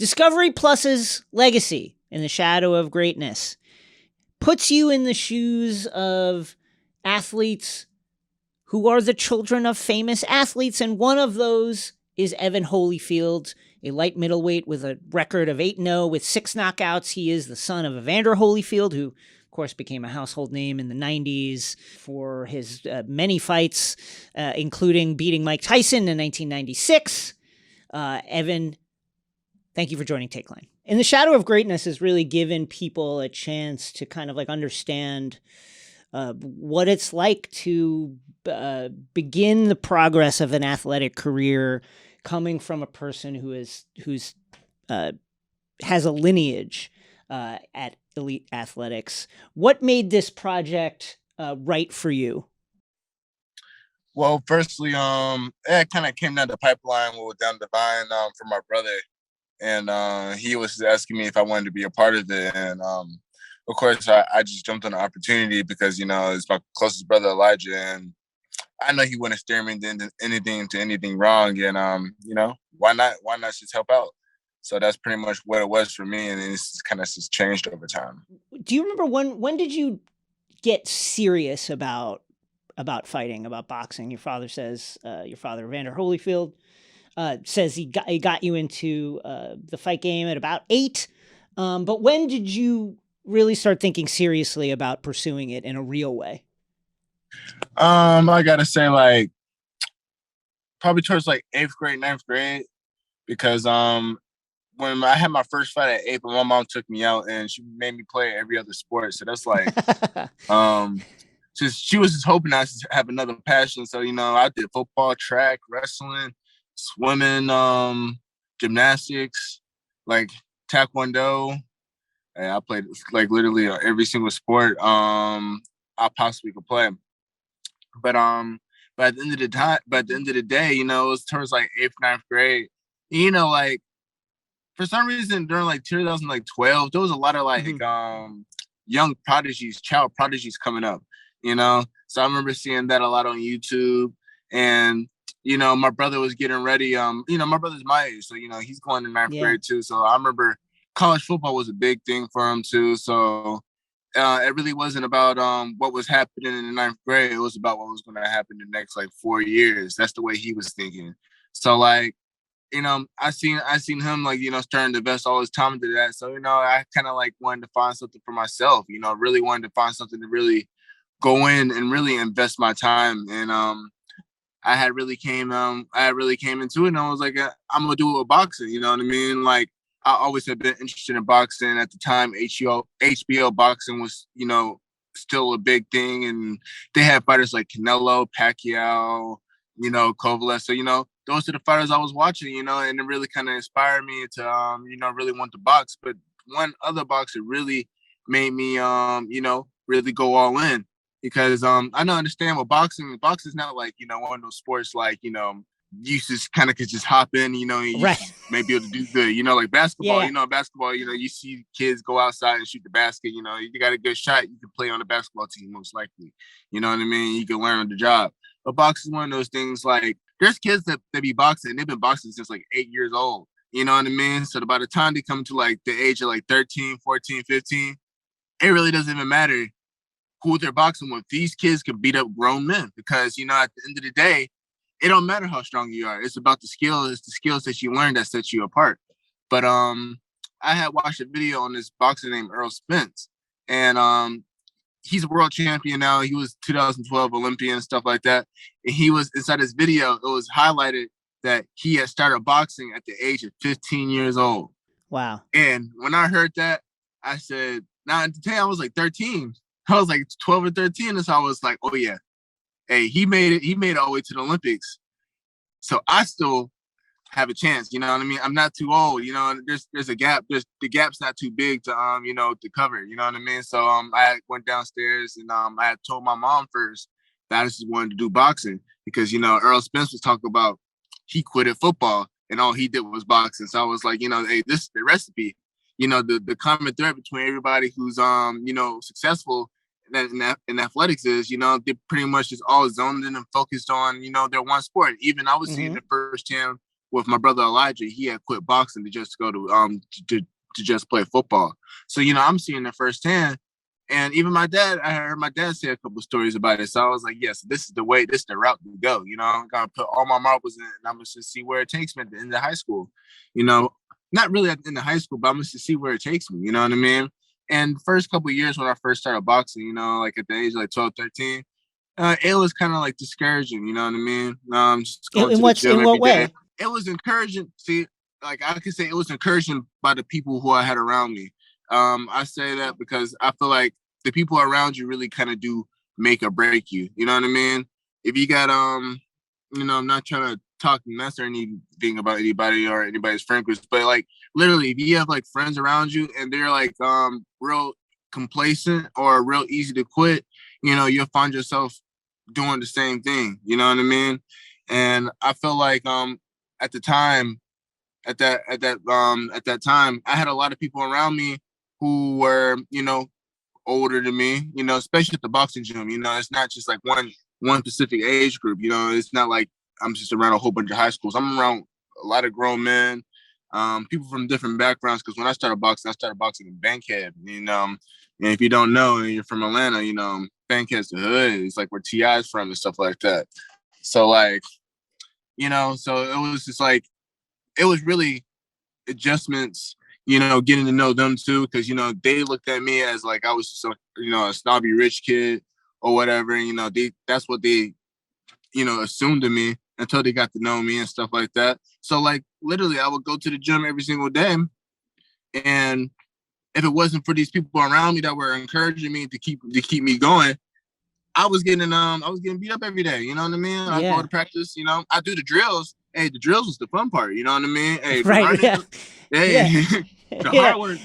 Discovery Plus's legacy in the shadow of greatness puts you in the shoes of athletes who are the children of famous athletes, and one of those is Evan Holyfield, a light middleweight with a record of 8-0 with 6 knockouts. He is the son of Evander Holyfield, who, of course, became a household name in the 90s for his many fights, including beating Mike Tyson in 1996. Evan, thank you for joining Takeline. In the Shadow of Greatness has really given people a chance to kind of like understand what it's like to begin the progress of an athletic career coming from a person who's has a lineage at elite athletics. What made this project right for you? Well, firstly, it kind of came down the pipeline with Dwyane from my brother, and he was asking me if I wanted to be a part of it, and of course, I just jumped on the opportunity because, you know, it's my closest brother, Elijah, and I know he wouldn't steer me into anything wrong, and you know, why not just help out? So that's pretty much what it was for me, and it's kind of just changed over time. Do you remember when did you get serious about fighting, about boxing? Your father says, your father, Evander Holyfield, says he got you into the fight game at about 8. But when did you really start thinking seriously about pursuing it in a real way? I gotta say, like, probably towards like 8th grade, 9th grade, because when I had my first fight at 8, my mom took me out and she made me play every other sport. So that's like, she was just hoping I should have another passion. So, you know, I did football, track, wrestling, swimming, gymnastics, like taekwondo. And I played like literally every single sport I possibly could play. But at the end of the day, you know, it was towards like 8th, 9th grade. You know, like for some reason during like 2012, there was a lot of like young prodigies, child prodigies coming up, you know. So I remember seeing that a lot on YouTube. And, you know, my brother was getting ready. You know, my brother's my age, so, you know, he's going to 9th grade too. So I remember college football was a big thing for him too. So it really wasn't about what was happening in the 9th grade. It was about what was going to happen the next like 4 years. That's the way he was thinking. So like, you know, I seen him like, you know, starting to invest all his time into that. So, you know, I kind of like wanted to find something for myself, you know, really wanted to find something to really go in and really invest my time. And I had really came into it, and I was like, I'm gonna do it with boxing. You know what I mean? Like, I always have been interested in boxing. At the time, HBO boxing was, you know, still a big thing, and they had fighters like Canelo, Pacquiao, you know, Kovalev. So, you know, those are the fighters I was watching, you know, and it really kind of inspired me to, you know, really want to box. But one other boxer really made me, you know, really go all in, because I don't understand what boxing is not like, you know, one of those sports like, you know, you just kind of could just hop in, you know, and you may be able to do good, you know, like basketball, you know, you know, you see kids go outside and shoot the basket, you know, you got a good shot, you can play on the basketball team most likely, you know what I mean? You can learn on the job. But boxing is one of those things, like, there's kids that be boxing, they've been boxing since like 8 years old, you know what I mean? So by the time they come to like the age of like 13, 14, 15, it really doesn't even matter who they're boxing with. These kids can beat up grown men, because, you know, at the end of the day, it don't matter how strong you are. It's about the skill. It's the skills that you learn that sets you apart. But I had watched a video on this boxer named Errol Spence, and he's a world champion now. He was 2012 Olympian and stuff like that. And he was inside this video. It was highlighted that he had started boxing at the age of 15 years old. Wow. And when I heard that, I said, now at the time I was like 13. I was like 12 or 13. And so I was like, oh yeah, hey, he made it all the way to the Olympics. So I still have a chance, you know what I mean? I'm not too old, you know, there's a gap. The gap's not too big to, you know, to cover, you know what I mean? So I went downstairs and I had told my mom first that I just wanted to do boxing, because, you know, Errol Spence was talking about he quitted football and all he did was boxing. So I was like, you know, hey, this is the recipe. You know, the common thread between everybody who's, you know, successful in athletics is, you know, they pretty much just all zoned in and focused on, you know, their one sport. Even I was seeing it firsthand with my brother Elijah, he had quit boxing to just go to just play football. So, you know, I'm seeing it firsthand. And even my dad, I heard my dad say a couple of stories about it. So I was like, yes, this is the way, this is the route to go. You know, I'm going to put all my marbles in, and I'm going to see where it takes me at the end of high school. You know, not really at the end of high school, but I'm going to see where it takes me. You know what I mean? And first couple of years when I first started boxing, you know, like at the age of like 12, 13, it was kind of like discouraging. You know what I mean? Just going to the gym in what way? day. It was encouraging. See, like I could say it was encouraging by the people who I had around me. I say that because I feel like the people around you really kind of do make or break you. You know what I mean? If you got, you know, I'm not trying to talk mess or anything about anybody or anybody's friend groups, but like literally, if you have like friends around you and they're like real complacent or real easy to quit, you know, you'll find yourself doing the same thing. You know what I mean? And I feel like at the time, at that time, I had a lot of people around me who were, you know, older than me, you know, especially at the boxing gym. You know, it's not just like one specific age group. You know, it's not like I'm just around a whole bunch of high schools. I'm around a lot of grown men, people from different backgrounds. Because when I started boxing in Bankhead. You know, and if you don't know, and you're from Atlanta, you know, Bankhead's the hood. It's like where T.I.'s from and stuff like that. So like, you know, so it was just like, it was really adjustments, you know, getting to know them too, because, you know, they looked at me as like I was just, you know, a snobby rich kid or whatever. And, you know, that's what they, you know, assumed of me until they got to know me and stuff like that. So like literally I would go to the gym every single day. And if it wasn't for these people around me that were encouraging me to keep me going, I was getting beat up every day. You know what I mean? I go to practice, you know, I do the drills. Hey, the drills was the fun part. You know what I mean? Hey, right. running, Yeah. Hey, the hard work.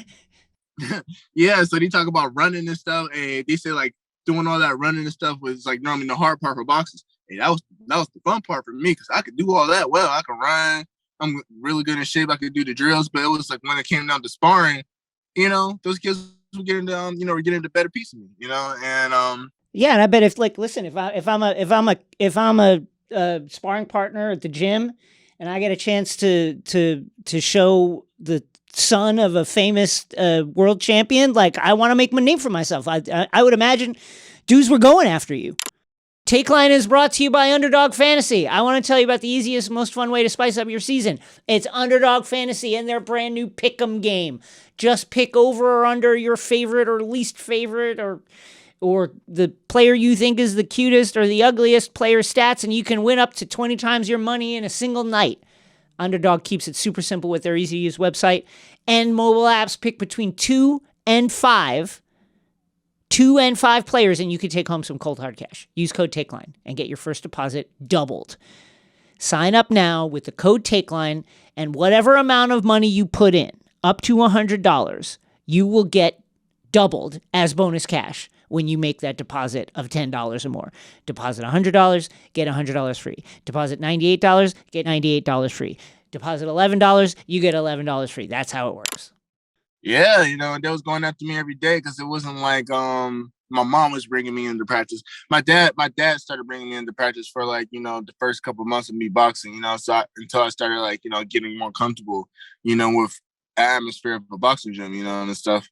Yeah. So they talk about running and stuff. Hey, they say like doing all that running and stuff was like normally the hard part for boxers. Hey, that was the fun part for me because I could do all that well. I could run. I'm really good in shape. I could do the drills, but it was like when it came down to sparring, you know, those kids were getting the better piece of me, you know, and yeah, and I bet if like, listen, if I'm a sparring partner at the gym, and I get a chance to show the son of a famous world champion, like I want to make my name for myself. I would imagine dudes were going after you. Takeline is brought to you by Underdog Fantasy. I want to tell you about the easiest, most fun way to spice up your season. It's Underdog Fantasy and their brand new Pick'em game. Just pick over or under your favorite or least favorite or the player you think is the cutest or the ugliest player stats, and you can win up to 20 times your money in a single night. Underdog keeps it super simple with their easy-to-use website and mobile apps. Pick between 2 and 5 players, and you can take home some cold hard cash. Use code TAKELINE and get your first deposit doubled. Sign up now with the code TAKELINE, and whatever amount of money you put in, up to $100, you will get doubled as bonus cash when you make that deposit of $10 or more. Deposit $100, get $100 free. Deposit $98, get $98 free. Deposit $11, you get $11 free. That's how it works. Yeah, you know, and they was going after me every day because it wasn't like my mom was bringing me into practice. My dad started bringing me into practice for like, you know, the first couple of months of me boxing, you know, until I started like, you know, getting more comfortable, you know, with the atmosphere of a boxing gym, you know, and stuff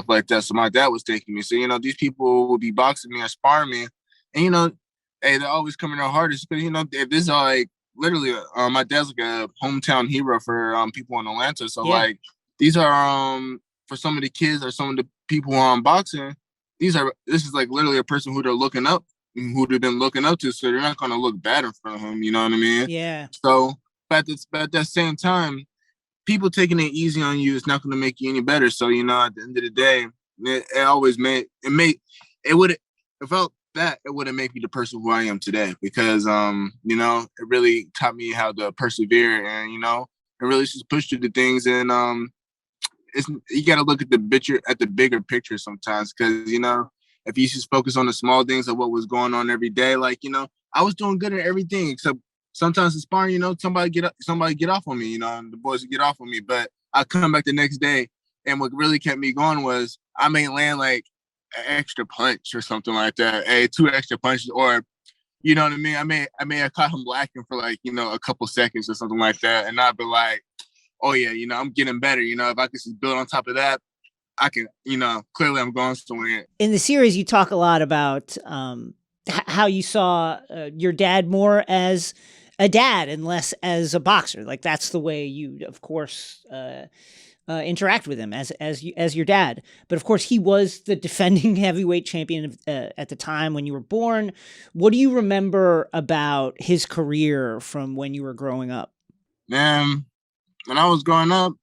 like that. So my dad was taking me. So, you know, these people would be boxing me or sparring me, and, you know, hey, they're always coming their hardest because, you know, this is like literally my dad's like a hometown hero for people in Atlanta. So like these are for some of the kids or some of the people who are boxing, this is like literally a person who they're looking up, who they've been looking up to, so they're not gonna look bad in front of him, you know what I mean? Yeah. So but at that same time, people taking it easy on you is not gonna make you any better. So, you know, at the end of the day, it wouldn't make me the person who I am today because you know, it really taught me how to persevere and, you know, it really just push through the things. And you got to look at the bigger picture sometimes, because, you know, if you just focus on the small things of what was going on every day, like, you know, I was doing good at everything except sometimes in sparring, you know, somebody get off on me, you know, and the boys would get off on me, but I come back the next day, and what really kept me going was I may land like an extra punch or something like that, 2 extra punches, or you know what I mean? I may have caught him lacking for like, you know, a couple seconds or something like that. And I'd be like, oh yeah, you know, I'm getting better. You know, if I could just build on top of that, I can, you know, clearly I'm going somewhere. In the series, you talk a lot about how you saw your dad more as a dad and less as a boxer. Like that's the way you, of course, interact with him as your dad. But of course, he was the defending heavyweight champion at the time when you were born. What do you remember about his career from when you were growing up? Man, when I was growing up,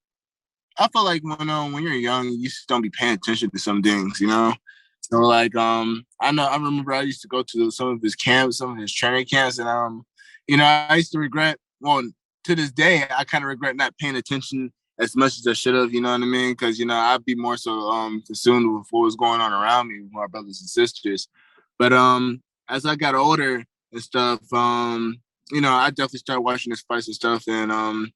I feel like when you're young, you just don't be paying attention to some things, you know. So like I remember I used to go to some of his camps, some of his training camps, and you know, I used to regret. Well, to this day, I kind of regret not paying attention as much as I should have. You know what I mean? Because you know, I'd be more so consumed with what was going on around me with my brothers and sisters. But as I got older and stuff, you know, I definitely started watching his fights and stuff, and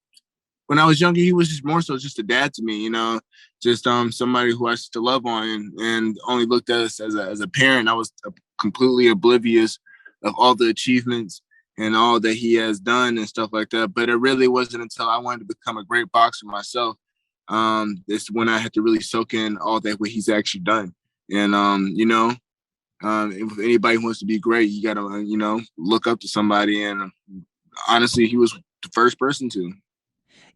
when I was younger, he was just more so just a dad to me, you know, just somebody who I used to love on and only looked at us as a parent. I was completely oblivious of all the achievements and all that he has done and stuff like that. But it really wasn't until I wanted to become a great boxer myself. It's when I had to really soak in all that what he's actually done. And you know, if anybody wants to be great, you gotta, you know, look up to somebody. And honestly, he was the first person to.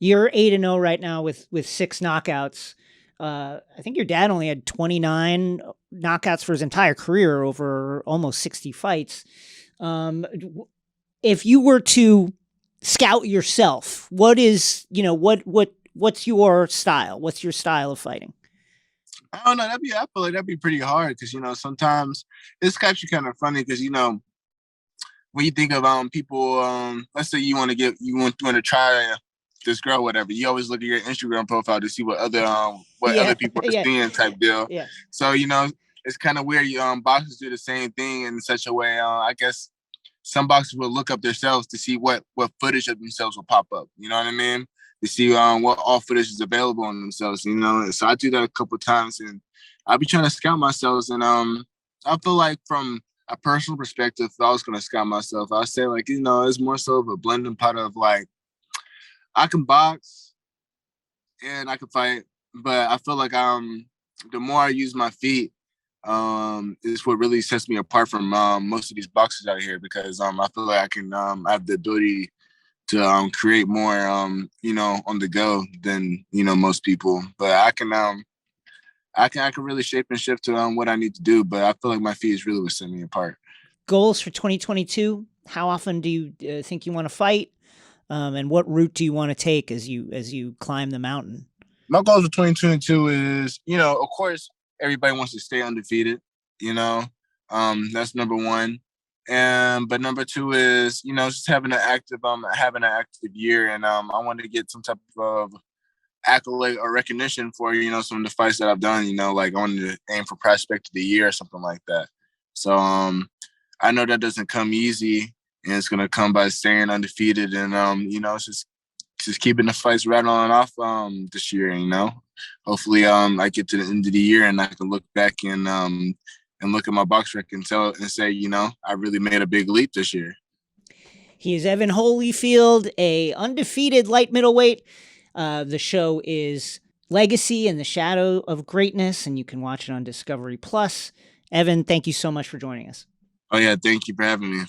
You're 8-0 right now with 6 knockouts. I think your dad only had 29 knockouts for his entire career over almost 60 fights. If you were to scout yourself, what is, you know, what's your style? What's your style of fighting? I don't know. I feel like that'd be pretty hard because, you know, sometimes it's actually kind of funny because, you know, when you think of people, let's say you want to try this girl, whatever, you always look at your Instagram profile to see what other other people are seeing type deal. Yeah. So, you know, it's kind of weird. Boxers do the same thing in such a way. I guess some boxers will look up themselves to see what footage of themselves will pop up. You know what I mean? To see what all footage is available on themselves. You know, so I do that a couple of times, and I'll be trying to scout myself. And I feel like from a personal perspective, if I was going to scout myself, I'd say like, you know, it's more so of a blending pot of like, I can box and I can fight, but I feel like the more I use my feet, is what really sets me apart from most of these boxers out here because I feel like I can have the ability to create more you know, on the go than, you know, most people. But I can really shape and shift to what I need to do. But I feel like my feet is really what set me apart. Goals for 2022? How often do you think you want to fight? And what route do you want to take as you climb the mountain? My goals for 2022 is, you know, of course, everybody wants to stay undefeated. You know, that's number one. But number two is, you know, just having an active year, and I want to get some type of accolade or recognition for, you know, some of the fights that I've done. You know, like I wanted to aim for prospect of the year or something like that. So I know that doesn't come easy. And it's gonna come by staying undefeated, and you know, it's just keeping the fights rattling off this year. You know, hopefully I get to the end of the year and I can look back and look at my box record and say, you know, I really made a big leap this year. He is Evan Holyfield, a undefeated light middleweight. The show is Legacy in the Shadow of Greatness, and you can watch it on Discovery Plus. Evan, thank you so much for joining us. Oh yeah, thank you for having me.